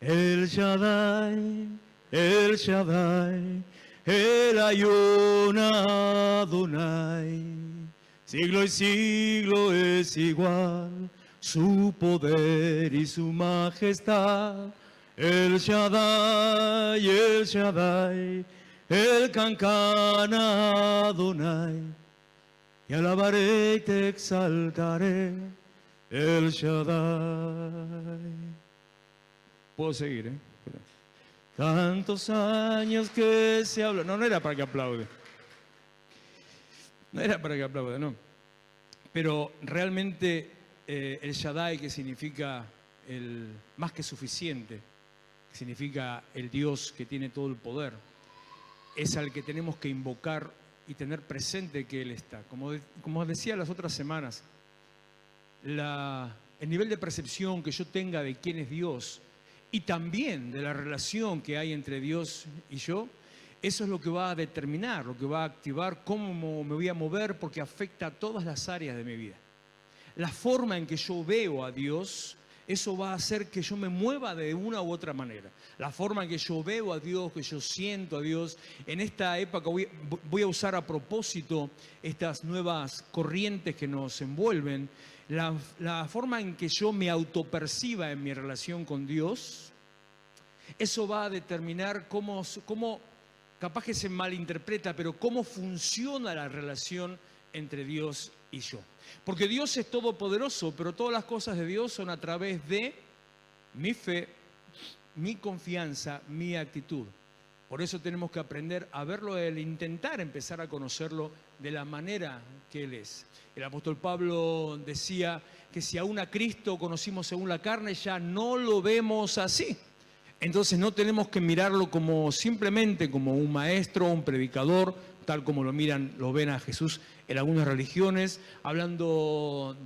El Shaddai, El Shaddai, El Ayun Adonai. Siglo y siglo es igual su poder y su majestad. El Shaddai, El Shaddai, El Kankana Adonai. Y alabaré y te exaltaré, El Shaddai. Puedo seguir, ¿eh? Tantos años que se habla. No, no era para que aplaude. No era para que aplaude, no. Pero realmente el Shaddai, que significa el más que suficiente, que significa el Dios que tiene todo el poder, es al que tenemos que invocar y tener presente que Él está. Como decía las otras semanas, el nivel de percepción que yo tenga de quién es Dios y también de la relación que hay entre Dios y yo, eso es lo que va a determinar, lo que va a activar cómo me voy a mover, porque afecta a todas las áreas de mi vida. La forma en que yo veo a Dios, eso va a hacer que yo me mueva de una u otra manera. La forma en que yo veo a Dios, que yo siento a Dios. En esta época voy a usar a propósito estas nuevas corrientes que nos envuelven. La forma en que yo me autoperciba en mi relación con Dios, eso va a determinar cómo capaz que se malinterpreta, pero cómo funciona la relación entre Dios y yo. Porque Dios es todopoderoso, pero todas las cosas de Dios son a través de mi fe, mi confianza, mi actitud. Por eso tenemos que aprender a verlo a Él, intentar empezar a conocerlo de la manera que Él es. El apóstol Pablo decía que si aún a Cristo conocimos según la carne, ya no lo vemos así. Entonces no tenemos que mirarlo como simplemente como un maestro, un predicador, tal como lo ven a Jesús en algunas religiones, haciendo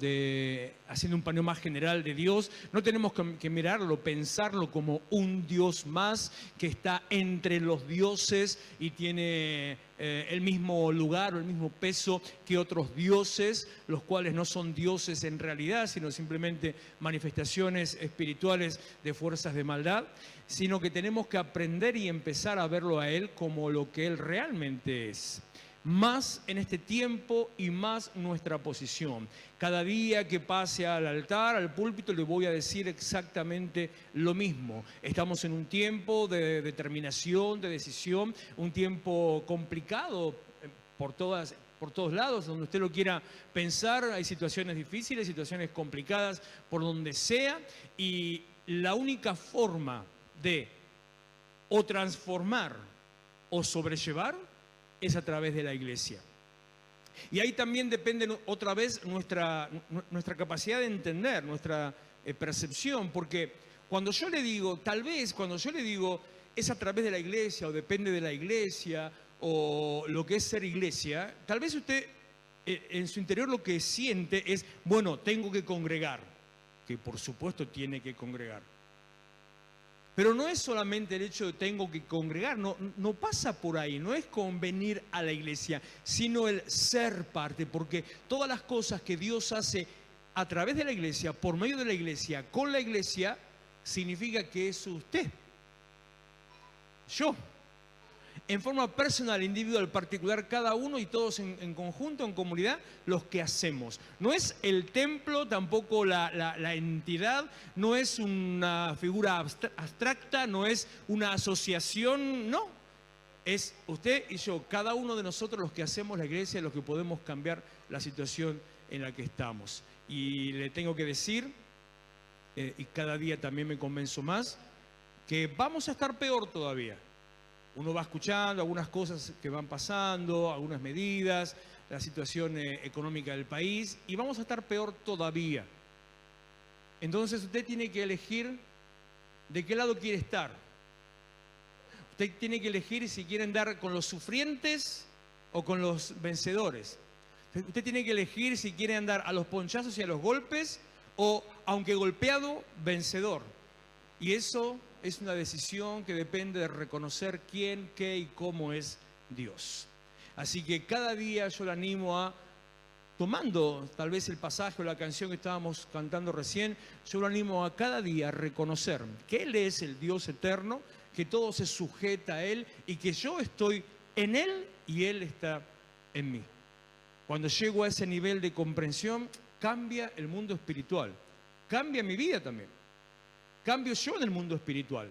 un paneo más general de Dios. No tenemos que mirarlo, pensarlo como un Dios más que está entre los dioses y tiene el mismo lugar o el mismo peso que otros dioses, los cuales no son dioses en realidad, sino simplemente manifestaciones espirituales de fuerzas de maldad, sino que tenemos que aprender y empezar a verlo a Él como lo que Él realmente es. Más en este tiempo y más nuestra posición. Cada día que pase al altar, al púlpito, le voy a decir exactamente lo mismo. Estamos en un tiempo de determinación, de decisión, un tiempo complicado por todos lados, donde usted lo quiera pensar. Hay situaciones difíciles, situaciones complicadas, por donde sea, y la única forma de o transformar o sobrellevar es a través de la iglesia. Y ahí también depende otra vez nuestra capacidad de entender, nuestra percepción, porque cuando yo le digo, tal vez cuando yo le digo es a través de la iglesia o depende de la iglesia o lo que es ser iglesia, tal vez usted en su interior lo que siente es, bueno, tengo que congregar, que por supuesto tiene que congregar. Pero no es solamente el hecho de tengo que congregar, no pasa por ahí, no es con venir a la iglesia, sino el ser parte, porque todas las cosas que Dios hace a través de la iglesia, por medio de la iglesia, con la iglesia, significa que es usted, yo, en forma personal, individual, particular, cada uno y todos en conjunto, en comunidad, los que hacemos. No es el templo, tampoco la entidad, no es una figura abstracta, no es una asociación, no. Es usted y yo, cada uno de nosotros los que hacemos la iglesia, los que podemos cambiar la situación en la que estamos. Y le tengo que decir, y cada día también me convenzo más, que vamos a estar peor todavía. Uno va escuchando algunas cosas que van pasando, algunas medidas, la situación económica del país, y vamos a estar peor todavía. Entonces usted tiene que elegir de qué lado quiere estar. Usted tiene que elegir si quiere andar con los sufrientes o con los vencedores. Usted tiene que elegir si quiere andar a los ponchazos y a los golpes o, aunque golpeado, vencedor. Y eso es una decisión que depende de reconocer quién, qué y cómo es Dios. Así que cada día yo le animo a tomando tal vez el pasaje o la canción que estábamos cantando recién, yo lo animo a cada día a reconocer que Él es el Dios eterno, que todo se sujeta a Él y que yo estoy en Él y Él está en mí. Cuando llego a ese nivel de comprensión, cambia el mundo espiritual, cambia mi vida también, cambio yo en el mundo espiritual.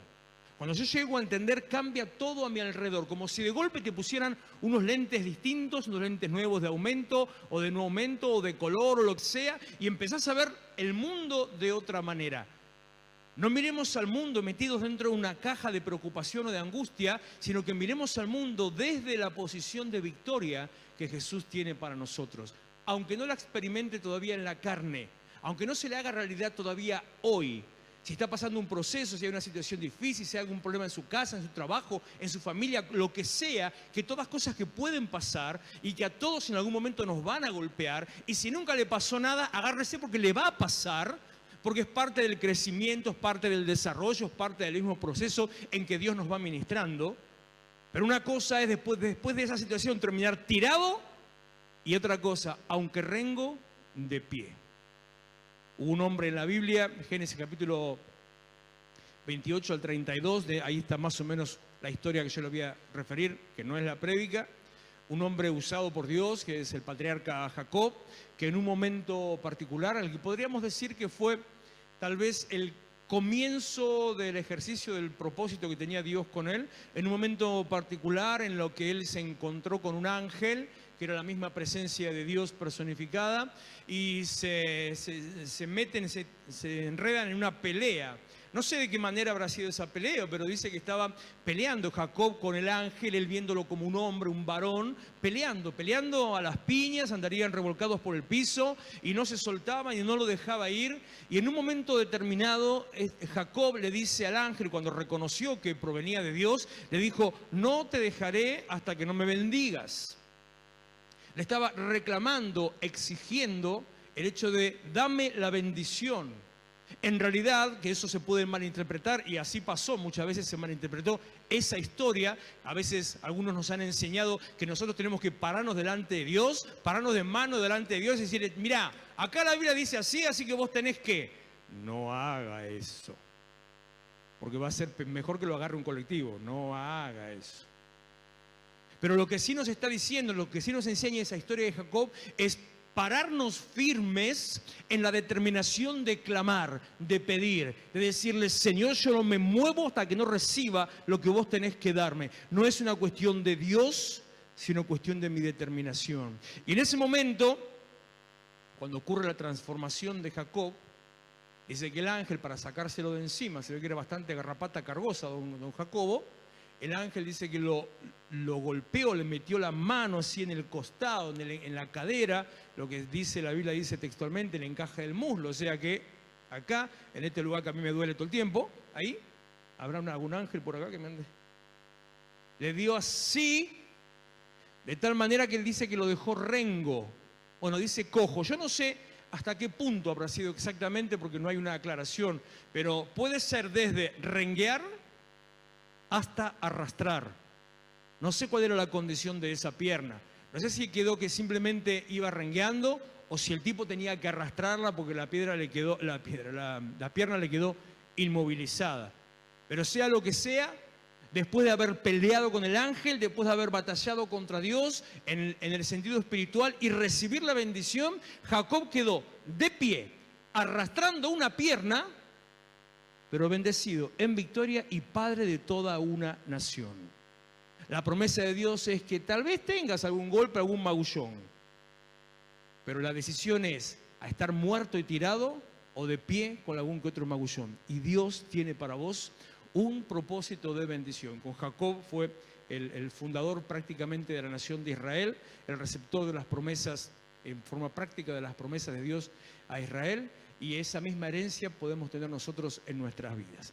Cuando yo llego a entender, cambia todo a mi alrededor, como si de golpe te pusieran unos lentes distintos, unos lentes nuevos de aumento o de no aumento o de color o lo que sea, y empezás a ver el mundo de otra manera. No miremos al mundo metidos dentro de una caja de preocupación o de angustia, sino que miremos al mundo desde la posición de victoria que Jesús tiene para nosotros. Aunque no la experimente todavía en la carne, aunque no se le haga realidad todavía hoy, si está pasando un proceso, si hay una situación difícil, si hay algún problema en su casa, en su trabajo, en su familia, lo que sea, que todas cosas que pueden pasar y que a todos en algún momento nos van a golpear, y si nunca le pasó nada, agárrese porque le va a pasar, porque es parte del crecimiento, es parte del desarrollo, es parte del mismo proceso en que Dios nos va ministrando. Pero una cosa es después de esa situación terminar tirado, y otra cosa, aunque rengo, de pie. Hubo un hombre en la Biblia, Génesis capítulo 28 al 32, ahí está más o menos la historia que yo le voy a referir, que no es la prédica. Un hombre usado por Dios, que es el patriarca Jacob, que en un momento particular, al que podríamos decir que fue tal vez el comienzo del ejercicio del propósito que tenía Dios con él, en un momento particular en lo que él se encontró con un ángel, que era la misma presencia de Dios personificada, y se enredan en una pelea. No sé de qué manera habrá sido esa pelea, pero dice que estaba peleando Jacob con el ángel, él viéndolo como un hombre, un varón, peleando a las piñas, andarían revolcados por el piso y no se soltaban y no lo dejaba ir. Y en un momento determinado, Jacob le dice al ángel, cuando reconoció que provenía de Dios, le dijo: no te dejaré hasta que no me bendigas. Le estaba reclamando, exigiendo el hecho de dame la bendición. En realidad, que eso se puede malinterpretar, y así pasó, muchas veces se malinterpretó esa historia. A veces algunos nos han enseñado que nosotros tenemos que pararnos delante de Dios, pararnos de mano delante de Dios y decirle: mira, acá la Biblia dice así, así que vos tenés que. No haga eso, porque va a ser mejor que lo agarre un colectivo. No haga eso. Pero lo que sí nos está diciendo, lo que sí nos enseña esa historia de Jacob es pararnos firmes en la determinación de clamar, de pedir, de decirle: Señor, yo no me muevo hasta que no reciba lo que vos tenés que darme. No es una cuestión de Dios, sino cuestión de mi determinación. Y en ese momento, cuando ocurre la transformación de Jacob, dice que el ángel, para sacárselo de encima, se ve que era bastante garrapata cargosa don Jacobo, el ángel dice que lo golpeó, le metió la mano así en el costado, en la cadera, lo que dice la Biblia, dice textualmente, en el encaje del muslo. O sea que acá, en este lugar que a mí me duele todo el tiempo, ahí, ¿habrá algún ángel por acá que me ande? Le dio así, de tal manera que él dice que lo dejó rengo. Bueno, dice cojo. Yo no sé hasta qué punto habrá sido exactamente, porque no hay una aclaración, pero puede ser desde renguear hasta arrastrar. No sé cuál era la condición de esa pierna. No sé si quedó que simplemente iba rengueando o si el tipo tenía que arrastrarla porque la pierna le quedó inmovilizada. Pero sea lo que sea, después de haber peleado con el ángel, después de haber batallado contra Dios en el sentido espiritual y recibir la bendición, Jacob quedó de pie, arrastrando una pierna, pero bendecido, en victoria y padre de toda una nación. La promesa de Dios es que tal vez tengas algún golpe, algún magullón, pero la decisión es a estar muerto y tirado o de pie con algún que otro magullón. Y Dios tiene para vos un propósito de bendición. Con Jacob fue el fundador prácticamente de la nación de Israel, el receptor de las promesas, en forma práctica de las promesas de Dios a Israel, y esa misma herencia podemos tener nosotros en nuestras vidas.